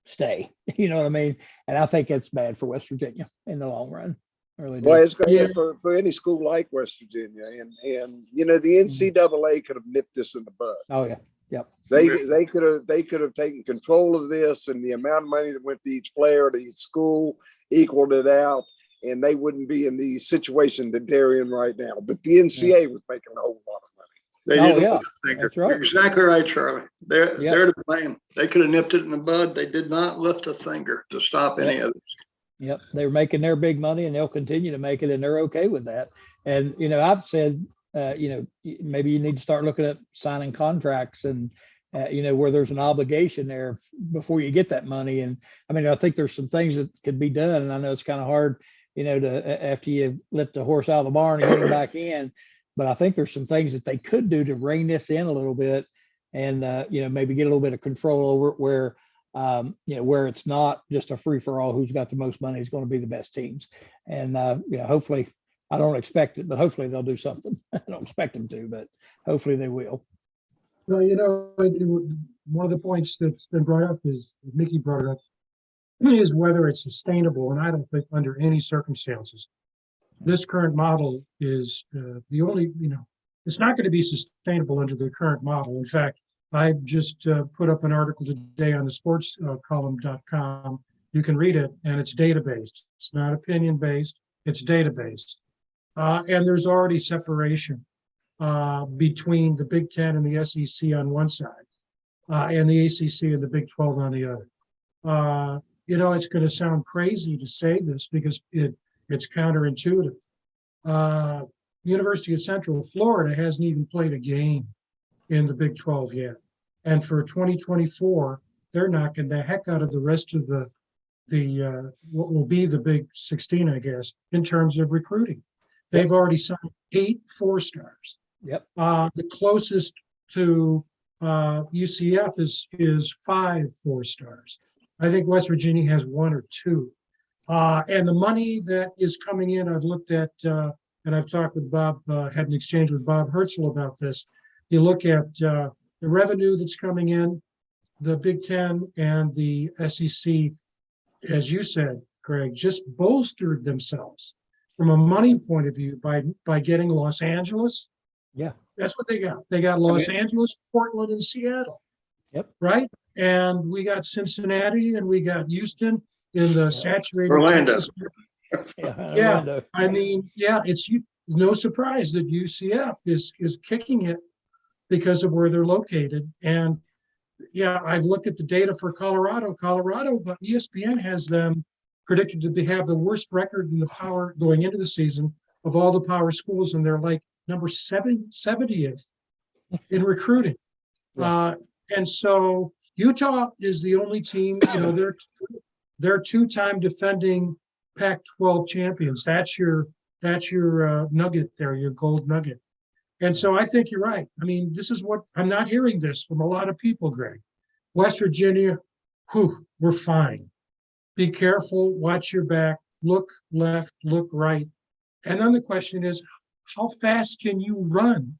stay. You know what I mean? And I think it's bad for West Virginia in the long run. Really, well, it's good for any school like West Virginia, and the NCAA could have nipped this in the bud. Oh yeah, yep. They could have taken control of this, and the amount of money that went to each player, to each school, equaled it out, and they wouldn't be in the situation that they're in right now. But the NCAA was making a whole lot of money. They didn't lift a finger. That's right. You're exactly right, Charlie. They're to blame. They could have nipped it in the bud. They did not lift a finger to stop any of this. Yep, they're making their big money, and they'll continue to make it, and they're okay with that. And I've said, maybe you need to start looking at signing contracts, and where there's an obligation there before you get that money. And I mean, I think there's some things that could be done, and I know it's kind of hard, to after you let the horse out of the barn and get him back in. But I think there's some things that they could do to rein this in a little bit, and maybe get a little bit of control over it, where where it's not just a free for all. Who's got the most money is going to be the best teams. And, hopefully, I don't expect it, but hopefully they'll do something. I don't expect them to, but hopefully they will. Well, one of the points that's been brought up is, Mickey brought it up, is whether it's sustainable. And I don't think under any circumstances, this current model is the only, it's not going to be sustainable under the current model. In fact, I just put up an article today on the sportscolumn.com. You can read it, and it's data-based. It's not opinion-based, it's data-based. And there's already separation between the Big Ten and the SEC on one side, and the ACC and the Big 12 on the other. It's going to sound crazy to say this because it's counterintuitive. University of Central Florida hasn't even played a game in the Big 12 yet. And for 2024, they're knocking the heck out of the rest of the what will be the Big 16, I guess, in terms of recruiting. They've already signed 8 4-stars. Yep. The closest to UCF is 5 4-stars. I think West Virginia has 1 or 2. And the money that is coming in, I've looked at, and I've talked with Bob, had an exchange with Bob Herzl about this. You look at the revenue that's coming in, the Big Ten and the SEC, as you said, Greg, just bolstered themselves from a money point of view by getting Los Angeles. Yeah. That's what they got. They got Los Angeles, Portland, and Seattle. Yep. Right? And we got Cincinnati and we got Houston in the saturated Orlando. Texas. Yeah. Yeah. Orlando. I mean, it's no surprise that UCF is kicking it because of where they're located. And I've looked at the data for Colorado, but ESPN has them predicted to have the worst record in the power going into the season of all the power schools, and they're like number 70th in recruiting. Yeah. And so Utah is the only team, they're 2-time defending Pac-12 champions. That's your nugget there, your gold nugget. And so I think you're right. I mean, this is what I'm not hearing this from a lot of people, Greg. West Virginia, we're fine. Be careful, watch your back, look left, look right. And then the question is, how fast can you run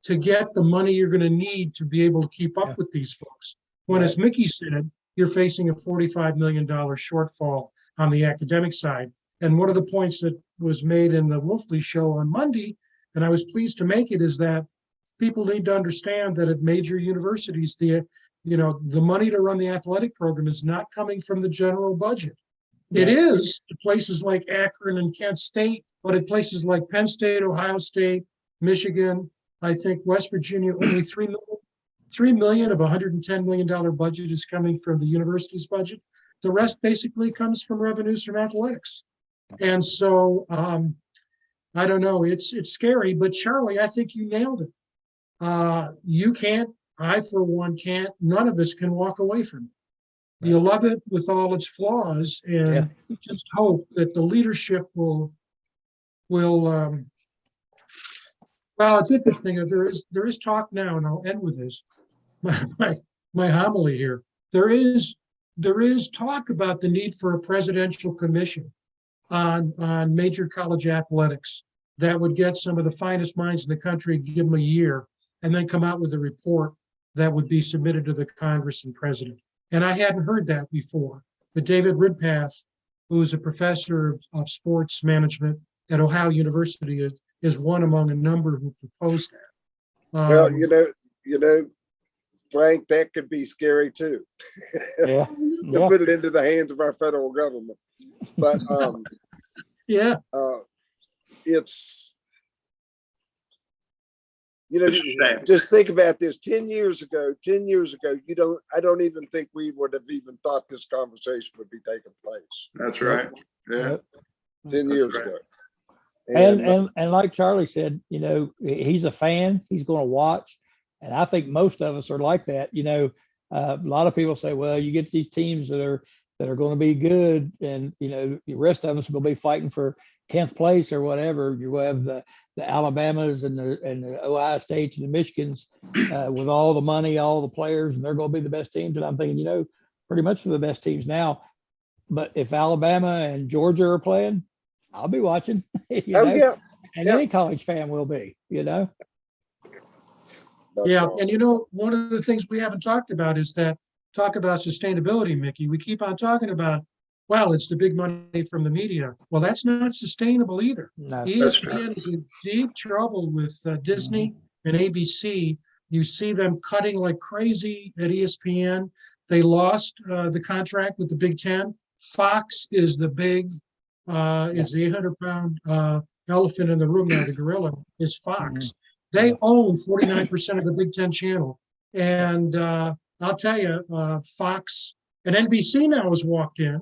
to get the money you're going to need to be able to keep up with these folks? When, as Mickey said, you're facing a $45 million shortfall on the academic side. And one of the points that was made in the Wolfley show on Monday, and I was pleased to make it, is that people need to understand that at major universities, the money to run the athletic program is not coming from the general budget. It is at places like Akron and Kent State, but at places like Penn State, Ohio State, Michigan, I think West Virginia, only $3 million of a $110 million budget is coming from the university's budget. The rest basically comes from revenues from athletics. And so I don't know, it's scary, but Charlie, I think you nailed it. You can't, I for one can't, none of us can walk away from it. You love it with all its flaws, and just hope that the leadership will well, it's interesting. There is talk now, and I'll end with this. My homily here. There is talk about the need for a presidential commission on major college athletics that would get some of the finest minds in the country, give them a year, and then come out with a report that would be submitted to the Congress and president. And I hadn't heard that before. But David Ridpath, who is a professor of sports management at Ohio University, is one among a number who proposed that. Well, Frank, that could be scary too. Yeah. To put it into the hands of our federal government. But it's just think about this. 10 years ago, I don't even think we would have even thought this conversation would be taking place. That's right. Yeah. 10 years ago. And like Charlie said, he's a fan, he's going to watch. And I think most of us are like that. A lot of people say, well, you get these teams that are going to be good, and the rest of us will be fighting for 10th place or whatever. You have the Alabamas and the Ohio States and the Michigans with all the money, all the players, and they're going to be the best teams. And I'm thinking, pretty much they're the best teams now. But if Alabama and Georgia are playing, I'll be watching. And any college fan will be. Yeah, and one of the things we haven't talked about is talk about sustainability, Mickey. We keep on talking about, well, it's the big money from the media. Well, that's not sustainable either. No, ESPN is in deep trouble with Disney and ABC You see them cutting like crazy at ESPN. They lost the contract with the Big Ten. Fox is the big, is the 800-pound elephant in the room now. The gorilla is Fox. They Yeah. own 49% of the Big Ten channel. And I'll tell you, Fox and NBC now has walked in.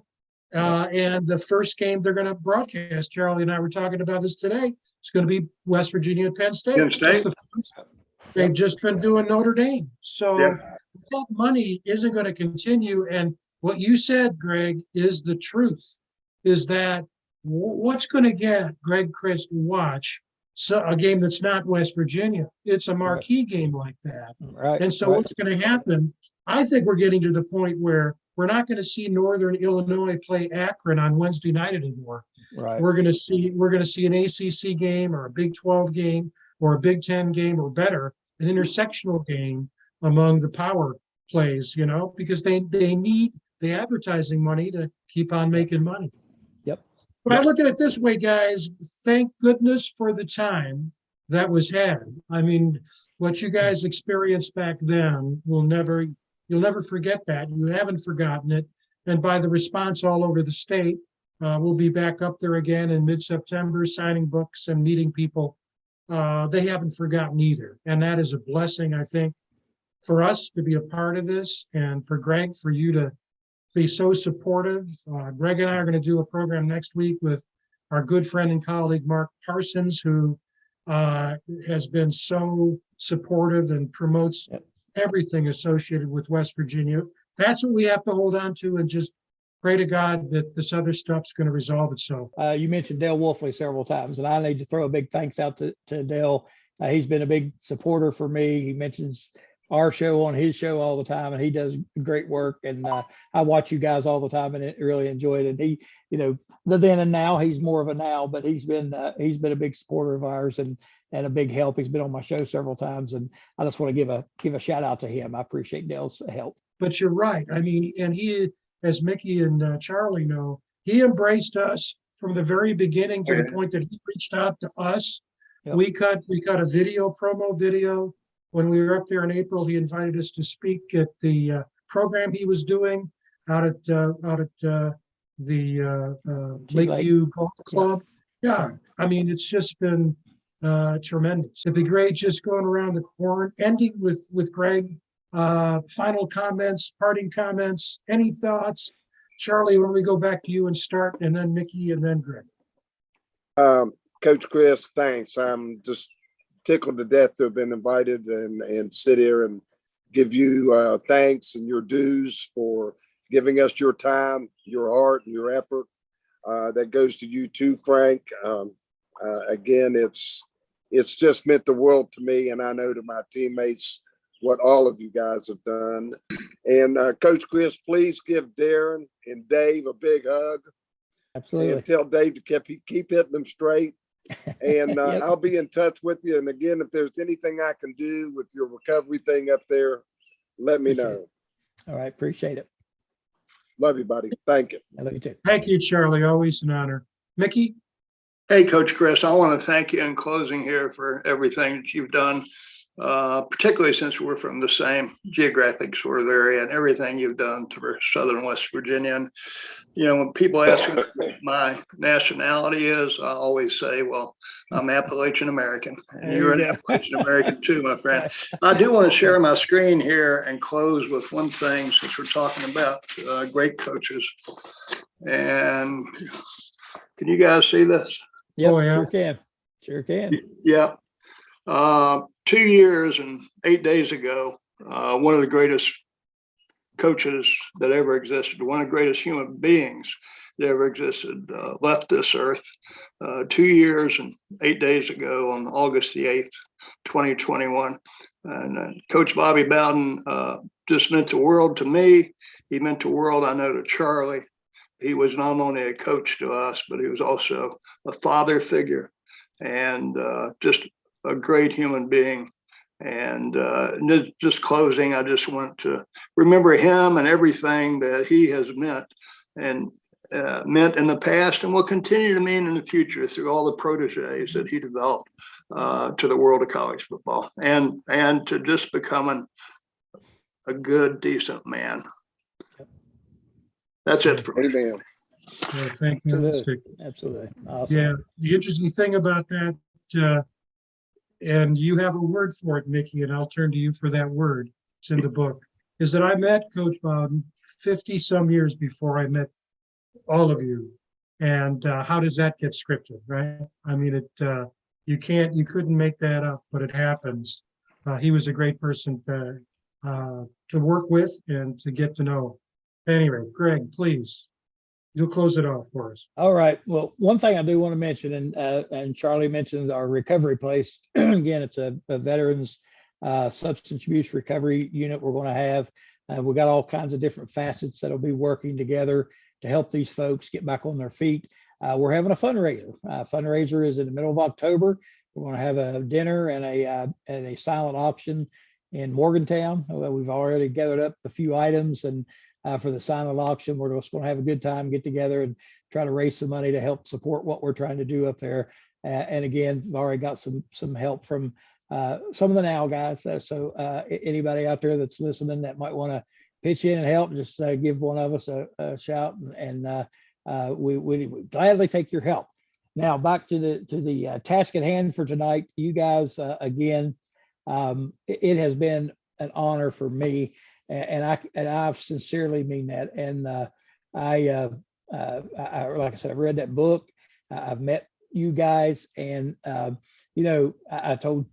And the first game they're going to broadcast, Charlie and I were talking about this today, it's going to be West Virginia and Penn State. Penn State. That's the first. They've just been doing Notre Dame. So that money isn't going to continue. And what you said, Greg, is the truth, is that what's going to get Greg Crist to watch a game that's not West Virginia? It's a marquee game like that. Right. And so what's going to happen, I think we're getting to the point where we're not going to see Northern Illinois play Akron on Wednesday night anymore. Right. We're going to see an ACC game or a Big 12 game or a Big 10 game or better, an intersectional game among the power plays, because they need the advertising money to keep on making money. Yep. But I look at it this way, guys, thank goodness for the time that was had. I mean, what you guys experienced back then you'll never forget that. You haven't forgotten it. And by the response all over the state, we'll be back up there again in mid-September, signing books and meeting people. They haven't forgotten either. And that is a blessing, I think, for us to be a part of this, and for Greg, for you to be so supportive. Greg and I are going to do a program next week with our good friend and colleague, Mark Parsons, who has been so supportive and promotes everything associated with West Virginia. That's what we have to hold on to, and just pray to God that this other stuff's going to resolve itself. You mentioned Dale Wolfley several times, and I need to throw a big thanks out to Dale. He's been a big supporter for me. He mentions our show on his show all the time, and he does great work. And I watch you guys all the time and really enjoy it. And he, the then and now, he's more of a now, but he's been a big supporter of ours and a big help. He's been on my show several times, and I just want to give a shout out to him. I appreciate Dale's help. But you're right. I mean, and he, as Mickey and Charlie know, he embraced us from the very beginning to the point that he reached out to us. Yep. We cut a promo video. When we were up there in April, he invited us to speak at the program he was doing out at the Lakeview Golf Club. Yeah, I mean, it's just been tremendous. It'd be great just going around the horn, ending with Greg. Final comments, parting comments, any thoughts? Charlie, when we go back to you and start, and then Mickey, and then Greg. Coach Crist, thanks. I'm just tickled to death to have been invited and sit here and give you thanks and your dues for giving us your time, your heart, and your effort. That goes to you too, Frank. Again, it's just meant the world to me, and I know to my teammates what all of you guys have done. And Coach Crist, please give Darren and Dave a big hug. Absolutely. And tell Dave to keep hitting them straight. And Yep. I'll be in touch with you. And again, if there's anything I can do with your recovery thing up there, let me know. All right. Appreciate it. Love you, buddy. Thank you. I love you too. Thank you, Charlie. Always an honor. Mickey? Hey, Coach Crist, I want to thank you in closing here for everything that you've done, particularly since we're from the same geographic sort of area, and everything you've done for Southern West Virginia. And, when people ask me what my nationality is, I always say, well, I'm Appalachian American. And you're an Appalachian American too, my friend. I do want to share my screen here and close with one thing, since we're talking about great coaches. And can you guys see this? Yep, Oh, yeah. Sure can. Sure can. Yeah. 2 years and 8 days ago, one of the greatest coaches that ever existed, one of the greatest human beings that ever existed, left this earth 2 years and 8 days ago on August the 8th, 2021. And Coach Bobby Bowden just meant the world to me. He meant the world, I know, to Charlie. He was not only a coach to us, but he was also a father figure and just a great human being. And just closing, I just want to remember him and everything that he has meant. And meant in the past and will continue to mean in the future through all the proteges that he developed to the world of college football and to just becoming a good, decent man. That's it for me. Amen. Well, thank you, Mr. Absolutely. Awesome. Yeah, the interesting thing about that, and you have a word for it, Mickey, and I'll turn to you for that word. It's in the book. Is that I met Coach Bowden 50 some years before I met all of you. And how does that get scripted, right? I mean, you couldn't make that up, but it happens. He was a great person to work with and to get to know. Anyway, Greg, please, you'll close it off for us. All right. Well, one thing I do want to mention, and Charlie mentioned our recovery place. Again, it's a veterans substance abuse recovery unit we're going to have. We've got all kinds of different facets that'll be working together to help these folks get back on their feet. We're having a fundraiser. Fundraiser is in the middle of October. We're going to have a dinner and a silent auction in Morgantown. We've already gathered up a few items, and for the silent auction, we're just going to have a good time, get together and try to raise some money to help support what we're trying to do up there. And again, we've already got some help from some of the now guys. So anybody out there that's listening that might want to pitch in and help, just give one of us a shout, and we gladly take your help. Now back to the task at hand for tonight. You guys, again, it has been an honor for me, and I sincerely mean that. And I like I said, I've read that book. I've met you guys, and I told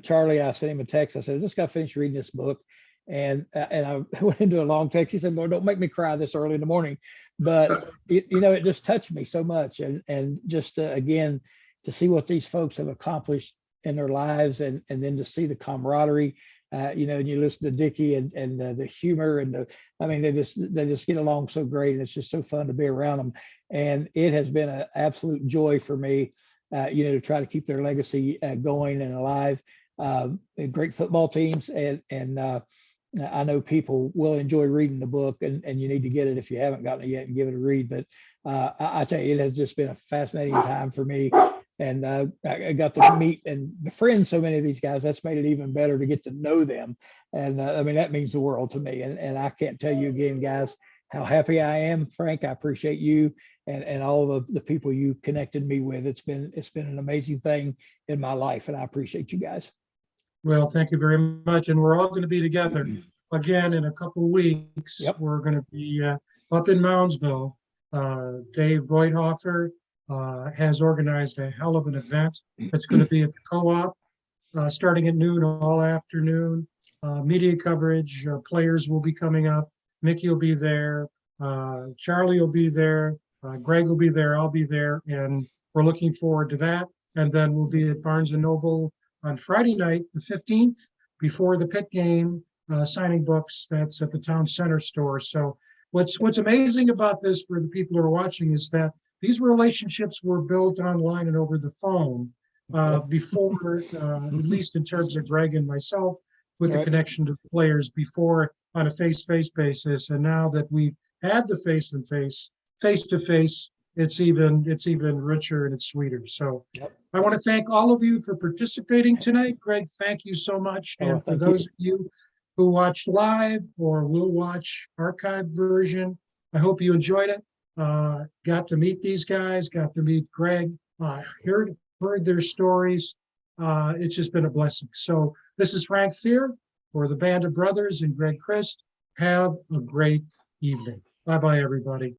Charlie, I sent him a text. I said, I just got to finish reading this book. And I went into a long text. He said, Lord, don't make me cry this early in the morning. But it just touched me so much. And just again, to see what these folks have accomplished in their lives, and then to see the camaraderie, and you listen to Dickie and the humor and they just get along so great, and it's just so fun to be around them. And it has been an absolute joy for me, to try to keep their legacy going and alive. Great football teams, and I know people will enjoy reading the book, and you need to get it if you haven't gotten it yet and give it a read. But I tell you, it has just been a fascinating time for me. And I got to meet and befriend so many of these guys. That's made it even better to get to know them. And that means the world to me. And I can't tell you again, guys, how happy I am. Frank, I appreciate you and all the people you connected me with. It's been an amazing thing in my life, and I appreciate you guys. Well, thank you very much. And we're all going to be together again in a couple of weeks. Yep. We're going to be up in Moundsville. Dave Voigthofer has organized a hell of an event. It's going to be at the co-op starting at noon all afternoon. Media coverage, players will be coming up. Mickey will be there. Charlie will be there. Greg will be there. I'll be there. And we're looking forward to that. And then we'll be at Barnes & Noble on Friday night, the 15th, before the Pitt game, signing books. That's at the town center store. So what's amazing about this for the people who are watching is that these relationships were built online and over the phone before, at least in terms of Greg and myself, with the connection to the players before on a face-to-face basis. And now that we've had the face-to-face, it's even richer and it's sweeter. So I want to thank all of you for participating tonight. Greg, thank you so much. And for those of you who watched live or will watch archived version, I hope you enjoyed it. Got to meet these guys, got to meet Greg, heard their stories. It's just been a blessing. So this is Frank Fear for the Band of Brothers and Greg Crist. Have a great evening. Bye-bye, everybody.